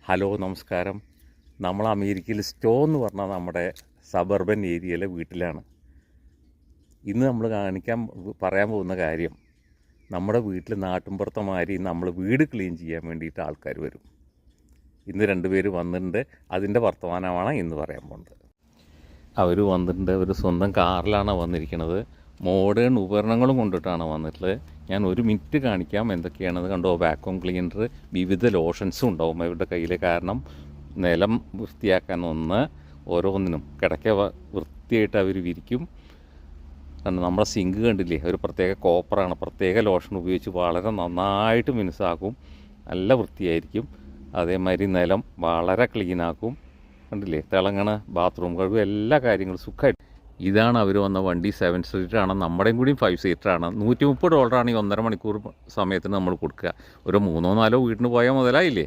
Hello നമസ്കാരം. നമ്മൾ അമേരിക്കയിൽ സ്റ്റോ എന്ന് പറഞ്ഞാൽ നമ്മുടെ സബർബൻ ഏരിയയിലെ വീട്ടിലാണ്. ഇന്ന് നമ്മൾ പറയാൻ പോകുന്ന കാര്യം, നമ്മുടെ വീട്ടിൽ നാട്ടിൻപുറത്തെ മാതിരി നമ്മൾ വീട് ക്ലീൻ ചെയ്യാൻ വേണ്ടിയിട്ട് ആൾക്കാർ വരും. ഇന്ന് 2 പേര് വന്നിട്ടുണ്ട്. അതിൻ്റെ വർത്തമാനമാണ് ഇന്ന് പറയാൻ പോകുന്നത്. അവർ വന്നിട്ടുണ്ട്. അവർ സ്വന്തം കാറിലാണ് വന്നിരിക്കുന്നത്. മോഡേൺ ഉപകരണങ്ങളും കൊണ്ടിട്ടാണ് വന്നിട്ടുള്ളത്. ഞാൻ 1 മിനിറ്റ് കാണിക്കാം എന്തൊക്കെയാണെന്ന്. കണ്ടോ, വാക്വം ക്ലീനർ, വിവിധ ലോഷൻസും ഉണ്ടാവും അവരുടെ കയ്യിൽ. കാരണം നിലം വൃത്തിയാക്കാൻ ഓരോന്നിനും കിടക്ക വൃത്തിയായിട്ട് അവർ വിരിക്കും. നമ്മുടെ സിങ്ക് കണ്ടില്ലേ, ഒരു പ്രത്യേക കോപ്പറാണ്, പ്രത്യേക ലോഷൻ ഉപയോഗിച്ച് വളരെ നന്നായിട്ട് മിനുസാക്കും. നല്ല വൃത്തിയായിരിക്കും. അതേമാതിരി നിലം വളരെ ക്ലീനാക്കും. കണ്ടില്ലേ, തിളങ്ങണ ബാത്റൂം കഴിവ്, എല്ലാ കാര്യങ്ങളും സുഖമായിട്ട്. ഇതാണ് അവർ വന്ന വണ്ടി. 7 സീറ്ററാണ്. നമ്മുടെയും കൂടി 5 സീറ്ററാണ്. $130 1.5 മണിക്കൂർ സമയത്തിന് നമ്മൾ കൊടുക്കുക. ഒരു 3-4 വീട്ടിന് പോയാൽ മുതലായില്ലേ.